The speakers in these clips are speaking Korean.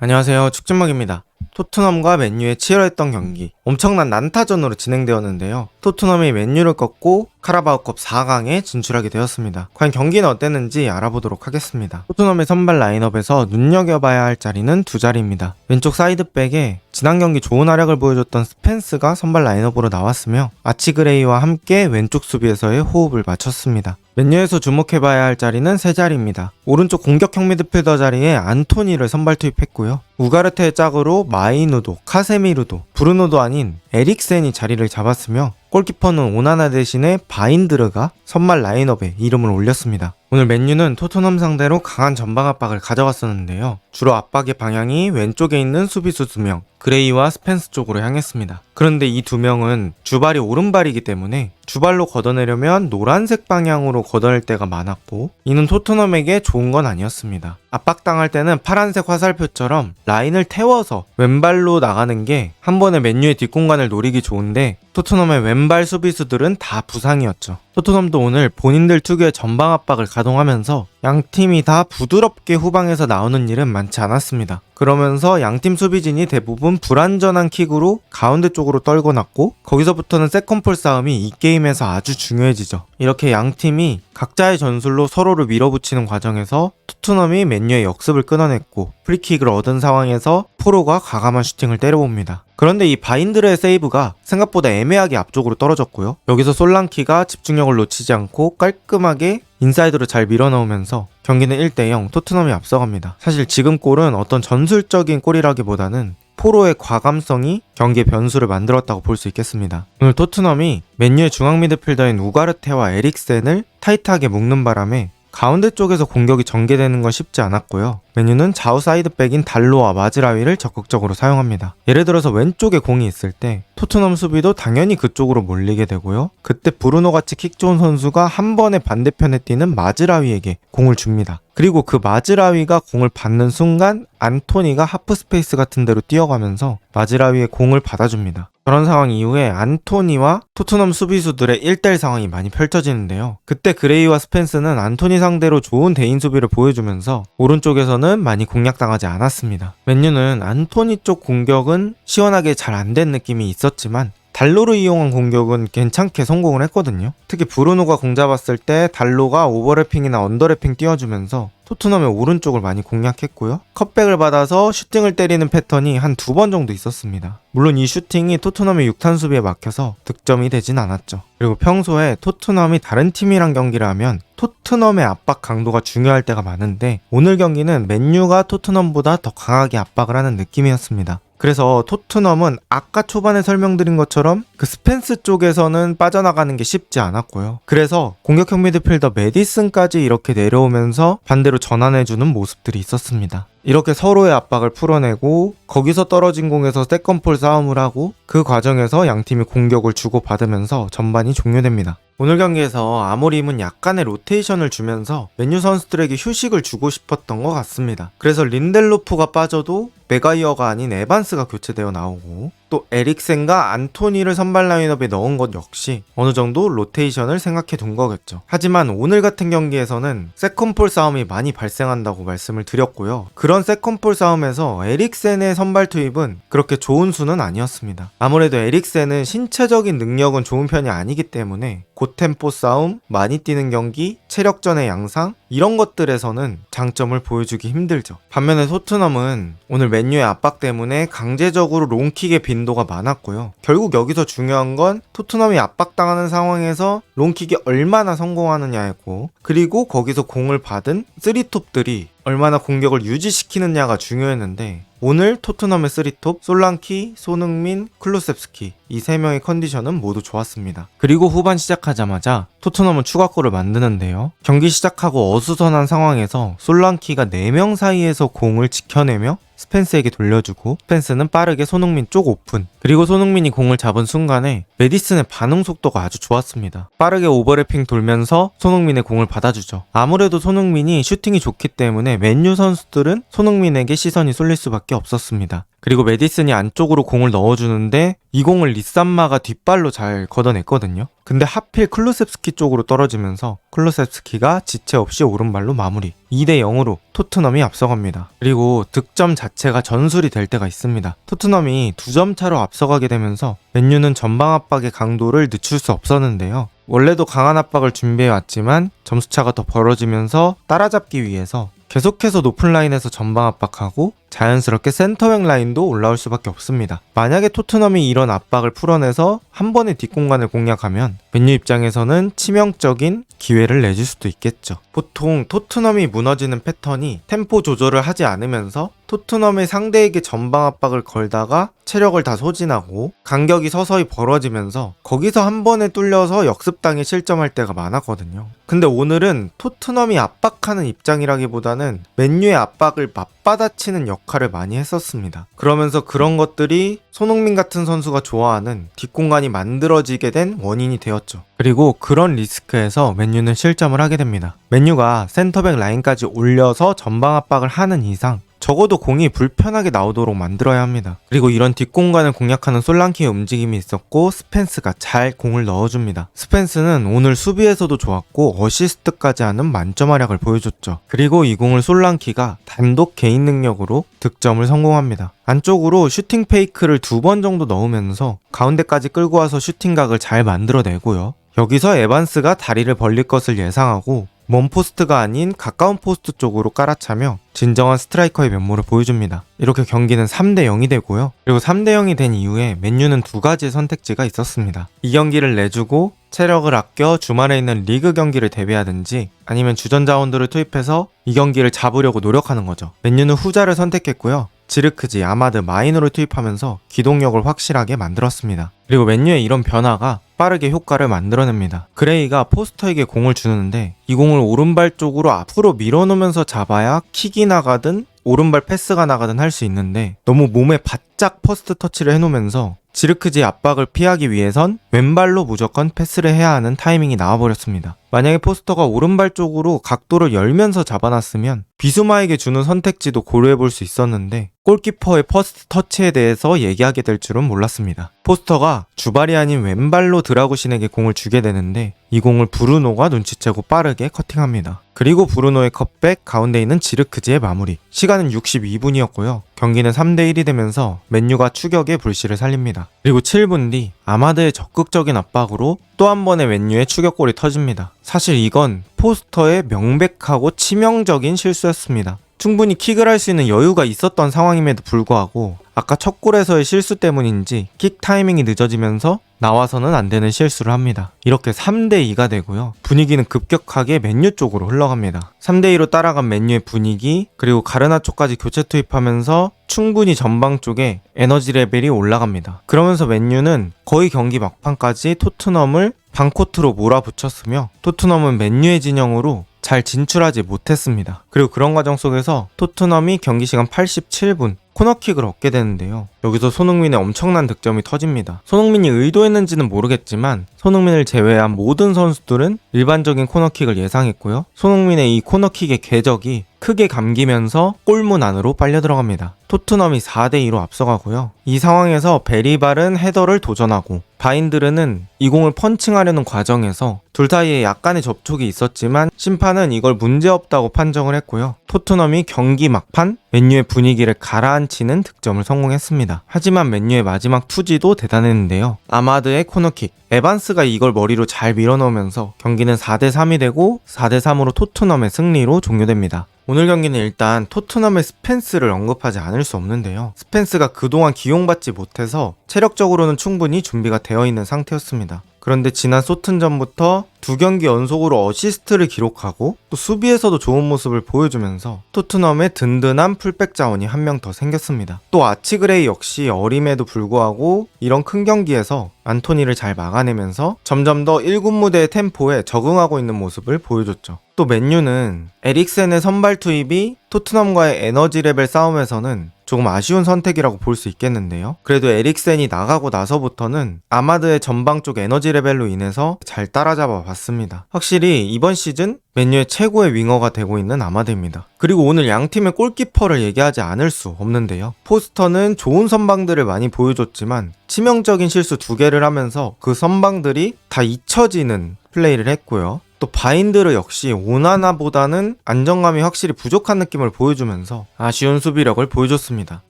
안녕하세요. 축진먹입니다. 토트넘과 맨유의 치열했던 경기, 엄청난 난타전으로 진행되었는데요. 토트넘이 맨유를 꺾고 카라바오컵 4강에 진출하게 되었습니다. 과연 경기는 어땠는지 알아보도록 하겠습니다. 토트넘의 선발 라인업에서 눈여겨봐야 할 자리는 두 자리입니다. 왼쪽 사이드백에 지난 경기 좋은 활약을 보여줬던 스펜스가 선발 라인업으로 나왔으며 아치그레이와 함께 왼쪽 수비에서의 호흡을 맞췄습니다. 맨유에서 주목해봐야 할 자리는 세 자리입니다. 오른쪽 공격형 미드필더 자리에 안토니를 선발 투입했고요. 우가르테의 짝으로 마이누도, 카세미르도, 브루노도 아닌 에릭센이 자리를 잡았으며 골키퍼는 오나나 대신에 바인드르가 선발 라인업에 이름을 올렸습니다. 오늘 맨유는 토트넘 상대로 강한 전방 압박을 가져갔었는데요. 주로 압박의 방향이 왼쪽에 있는 수비수 2명, 그레이와 스펜스 쪽으로 향했습니다. 그런데 이 2명은 주발이 오른발이기 때문에 주발로 걷어내려면 노란색 방향으로 걷어낼 때가 많았고 이는 토트넘에게 좋은 건 아니었습니다. 압박당할 때는 파란색 화살표처럼 라인을 태워서 왼발로 나가는 게 한 번에 맨유의 뒷공간을 노리기 좋은데 토트넘의 왼발 수비수들은 다 부상이었죠. 토트넘도 오늘 본인들 특유의 전방 압박을 가동하면서 양 팀이 다 부드럽게 후방에서 나오는 일은 많지 않았습니다. 그러면서 양팀 수비진이 대부분 불안전한 킥으로 가운데 쪽으로 떨고 났고 거기서부터는 세컨볼 싸움이 이 게임에서 아주 중요해지죠. 이렇게 양팀이 각자의 전술로 서로를 밀어붙이는 과정에서 토트넘이 맨유의 역습을 끊어냈고 프리킥을 얻은 상황에서 포로가 과감한 슈팅을 때려봅니다. 그런데 이 바인드르의 세이브가 생각보다 애매하게 앞쪽으로 떨어졌고요. 여기서 솔랑키가 집중력을 놓치지 않고 깔끔하게 인사이드로 잘 밀어넣으면서 경기는 1대0 토트넘이 앞서갑니다. 사실 지금 골은 어떤 전술적인 골이라기보다는 포로의 과감성이 경기의 변수를 만들었다고 볼 수 있겠습니다. 오늘 토트넘이 맨유의 중앙 미드필더인 우가르테와 에릭센을 타이트하게 묶는 바람에 가운데 쪽에서 공격이 전개되는 건 쉽지 않았고요. 맨유는 좌우 사이드백인 달로와 마즈라위를 적극적으로 사용합니다. 예를 들어서 왼쪽에 공이 있을 때 토트넘 수비도 당연히 그쪽으로 몰리게 되고요. 그때 브루노같이 킥 좋은 선수가 한 번에 반대편에 뛰는 마즈라위에게 공을 줍니다. 그리고 그 마즈라위가 공을 받는 순간 안토니가 하프 스페이스 같은 데로 뛰어가면서 마즈라위의 공을 받아줍니다. 그런 상황 이후에 안토니와 토트넘 수비수들의 1대1 상황이 많이 펼쳐지는데요. 그때 그레이와 스펜스는 안토니 상대로 좋은 대인 수비를 보여주면서 오른쪽에서는 많이 공략당하지 않았습니다. 맨유는 안토니 쪽 공격은 시원하게 잘 안 된 느낌이 있었지만 달로를 이용한 공격은 괜찮게 성공을 했거든요. 특히 브루노가 공 잡았을 때 달로가 오버래핑이나 언더래핑 띄워주면서 토트넘의 오른쪽을 많이 공략했고요. 컷백을 받아서 슈팅을 때리는 패턴이 한 2번 정도 있었습니다. 물론 이 슈팅이 토트넘의 6탄 수비에 막혀서 득점이 되진 않았죠. 그리고 평소에 토트넘이 다른 팀이랑 경기를 하면 토트넘의 압박 강도가 중요할 때가 많은데 오늘 경기는 맨유가 토트넘보다 더 강하게 압박을 하는 느낌이었습니다. 그래서 토트넘은 아까 초반에 설명드린 것처럼 그 스펜스 쪽에서는 빠져나가는 게 쉽지 않았고요. 그래서 공격형 미드필더 메디슨까지 이렇게 내려오면서 반대로 전환해주는 모습들이 있었습니다. 이렇게 서로의 압박을 풀어내고 거기서 떨어진 공에서 세컨볼 싸움을 하고 그 과정에서 양팀이 공격을 주고받으면서 전반이 종료됩니다. 오늘 경기에서 아모림은 약간의 로테이션을 주면서 맨유 선수들에게 휴식을 주고 싶었던 것 같습니다. 그래서 린델로프가 빠져도 메가이어가 아닌 에반스가 교체되어 나오고 또 에릭센과 안토니를 선발 라인업에 넣은 것 역시 어느 정도 로테이션을 생각해 둔 거겠죠. 하지만 오늘 같은 경기에서는 세컨볼 싸움이 많이 발생한다고 말씀을 드렸고요. 그런 세컨볼 싸움에서 에릭센의 선발 투입은 그렇게 좋은 수는 아니었습니다. 아무래도 에릭센은 신체적인 능력은 좋은 편이 아니기 때문에 고템포 싸움, 많이 뛰는 경기, 체력전의 양상 이런 것들에서는 장점을 보여주기 힘들죠. 반면에 토트넘은 오늘 맨유의 압박 때문에 강제적으로 롱킥의 빈도가 많았고요. 결국 여기서 중요한 건 토트넘이 압박당하는 상황에서 롱킥이 얼마나 성공하느냐였고 그리고 거기서 공을 받은 쓰리톱들이 얼마나 공격을 유지시키느냐가 중요했는데 오늘 토트넘의 쓰리톱, 솔랑키, 손흥민, 클루셉스키 이 3명의 컨디션은 모두 좋았습니다. 그리고 후반 시작하자마자 토트넘은 추가골을 만드는데요. 경기 시작하고 어수선한 상황에서 솔랑키가 4명 사이에서 공을 지켜내며 스펜스에게 돌려주고 스펜스는 빠르게 손흥민 쪽 오픈 그리고 손흥민이 공을 잡은 순간에 메디슨의 반응 속도가 아주 좋았습니다. 빠르게 오버래핑 돌면서 손흥민의 공을 받아주죠. 아무래도 손흥민이 슈팅이 좋기 때문에 맨유 선수들은 손흥민에게 시선이 쏠릴 수밖에 없었습니다. 그리고 메디슨이 안쪽으로 공을 넣어주는데 이 공을 리산마가 뒷발로 잘 걷어냈거든요. 근데 하필 클루셉스키 쪽으로 떨어지면서 클루셉스키가 지체 없이 오른발로 마무리. 2대 0으로 토트넘이 앞서갑니다. 그리고 득점 자체가 전술이 될 때가 있습니다. 토트넘이 2점 차로 앞서가게 되면서 맨유는 전방 압박의 강도를 늦출 수 없었는데요. 원래도 강한 압박을 준비해왔지만 점수차가 더 벌어지면서 따라잡기 위해서 계속해서 높은 라인에서 전방 압박하고 자연스럽게 센터백 라인도 올라올 수밖에 없습니다. 만약에 토트넘이 이런 압박을 풀어내서 한 번에 뒷공간을 공략하면 맨유 입장에서는 치명적인 기회를 내줄 수도 있겠죠. 보통 토트넘이 무너지는 패턴이 템포 조절을 하지 않으면서 토트넘의 상대에게 전방 압박을 걸다가 체력을 다 소진하고 간격이 서서히 벌어지면서 거기서 한 번에 뚫려서 역습당해 실점할 때가 많았거든요. 근데 오늘은 토트넘이 압박하는 입장이라기보다는 맨유의 압박을 맞받아치는 역할을 많이 했었습니다. 그러면서 그런 것들이 손흥민 같은 선수가 좋아하는 뒷공간이 만들어지게 된 원인이 되었죠. 그리고 그런 리스크에서 맨유는 실점을 하게 됩니다. 맨유가 센터백 라인까지 올려서 전방 압박을 하는 이상 적어도 공이 불편하게 나오도록 만들어야 합니다. 그리고 이런 뒷공간을 공략하는 솔랑키의 움직임이 있었고 스펜스가 잘 공을 넣어줍니다. 스펜스는 오늘 수비에서도 좋았고 어시스트까지 하는 만점 활약을 보여줬죠. 그리고 이 공을 솔랑키가 단독 개인 능력으로 득점을 성공합니다. 안쪽으로 슈팅 페이크를 2번 정도 넣으면서 가운데까지 끌고 와서 슈팅각을 잘 만들어내고요. 여기서 에반스가 다리를 벌릴 것을 예상하고 먼 포스트가 아닌 가까운 포스트 쪽으로 깔아차며 진정한 스트라이커의 면모를 보여줍니다. 이렇게 경기는 3대 0이 되고요. 그리고 3대 0이 된 이후에 맨유는 2가지의 선택지가 있었습니다. 이 경기를 내주고 체력을 아껴 주말에 있는 리그 경기를 대비하든지 아니면 주전 자원들을 투입해서 이 경기를 잡으려고 노력하는 거죠. 맨유는 후자를 선택했고요. 지르크지, 아마드, 마이노를 투입하면서 기동력을 확실하게 만들었습니다. 그리고 맨유의 이런 변화가 빠르게 효과를 만들어냅니다. 그레이가 포스터에게 공을 주는데 이 공을 오른발 쪽으로 앞으로 밀어놓으면서 잡아야 킥이 나가든 오른발 패스가 나가든 할 수 있는데 너무 몸에 바짝 퍼스트 터치를 해놓으면서 지르크지의 압박을 피하기 위해선 왼발로 무조건 패스를 해야 하는 타이밍이 나와버렸습니다. 만약에 포스터가 오른발 쪽으로 각도를 열면서 잡아놨으면 비수마에게 주는 선택지도 고려해볼 수 있었는데 골키퍼의 퍼스트 터치에 대해서 얘기하게 될 줄은 몰랐습니다. 포스터가 주발이 아닌 왼발로 드라구신에게 공을 주게 되는데 이 공을 브루노가 눈치채고 빠르게 커팅합니다. 그리고 브루노의 컷백, 가운데 있는 지르크지의 마무리. 시간은 62분이었고요. 경기는 3대 1이 되면서 맨유가 추격의 불씨를 살립니다. 그리고 7분 뒤 아마드의 적극적인 압박으로 또 한 번의 맨유의 추격골이 터집니다. 사실 이건 포스터의 명백하고 치명적인 실수였습니다. 충분히 킥을 할 수 있는 여유가 있었던 상황임에도 불구하고 아까 첫 골에서의 실수 때문인지 킥 타이밍이 늦어지면서 나와서는 안 되는 실수를 합니다. 이렇게 3대 2가 되고요. 분위기는 급격하게 맨유 쪽으로 흘러갑니다. 3대 2로 따라간 맨유의 분위기, 그리고 가르나초까지 교체 투입하면서 충분히 전방 쪽에 에너지 레벨이 올라갑니다. 그러면서 맨유는 거의 경기 막판까지 토트넘을 반코트로 몰아붙였으며 토트넘은 맨유의 진영으로 잘 진출하지 못했습니다. 그리고 그런 과정 속에서 토트넘이 경기 시간 87분 코너킥을 얻게 되는데요. 여기서 손흥민의 엄청난 득점이 터집니다. 손흥민이 의도했는지는 모르겠지만 손흥민을 제외한 모든 선수들은 일반적인 코너킥을 예상했고요. 손흥민의 이 코너킥의 궤적이 크게 감기면서 골문 안으로 빨려 들어갑니다. 토트넘이 4대 2로 앞서가고요. 이 상황에서 베리발은 헤더를 도전하고 바인드르는 이 공을 펀칭하려는 과정에서 둘 사이에 약간의 접촉이 있었지만 심판은 이걸 문제없다고 판정을 했고요. 토트넘이 경기 막판 맨유의 분위기를 가라앉히는 득점을 성공했습니다. 하지만 맨유의 마지막 투지도 대단했는데요. 아마드의 코너킥, 에반스가 이걸 머리로 잘 밀어넣으면서 경기는 4대 3이 되고 4대 3으로 토트넘의 승리로 종료됩니다. 오늘 경기는 일단 토트넘의 스펜스를 언급하지 않을 수 없는데요. 스펜스가 그동안 기용받지 못해서 체력적으로는 충분히 준비가 되어 있는 상태였습니다. 그런데 지난 소튼전부터 2경기 연속으로 어시스트를 기록하고 또 수비에서도 좋은 모습을 보여주면서 토트넘의 든든한 풀백 자원이 한 명 더 생겼습니다. 또 아치그레이 역시 어림에도 불구하고 이런 큰 경기에서 안토니를 잘 막아내면서 점점 더 1군 무대의 템포에 적응하고 있는 모습을 보여줬죠. 또 맨유는 에릭센의 선발 투입이 토트넘과의 에너지 레벨 싸움에서는 조금 아쉬운 선택이라고 볼 수 있겠는데요. 그래도 에릭센이 나가고 나서부터는 아마드의 전방 쪽 에너지 레벨로 인해서 잘 따라잡아 봤습니다. 확실히 이번 시즌 맨유의 최고의 윙어가 되고 있는 아마드입니다. 그리고 오늘 양 팀의 골키퍼를 얘기하지 않을 수 없는데요. 포스터는 좋은 선방들을 많이 보여줬지만 치명적인 실수 2개를 하면서 그 선방들이 다 잊혀지는 플레이를 했고요. 또 바인드르 역시 오나나보다는 안정감이 확실히 부족한 느낌을 보여주면서 아쉬운 수비력을 보여줬습니다.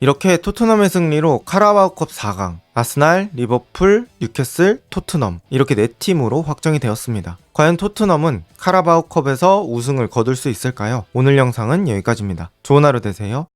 이렇게 토트넘의 승리로 카라바오컵 4강, 아스날, 리버풀, 뉴캐슬, 토트넘 이렇게 4팀으로 확정이 되었습니다. 과연 토트넘은 카라바오컵에서 우승을 거둘 수 있을까요? 오늘 영상은 여기까지입니다. 좋은 하루 되세요.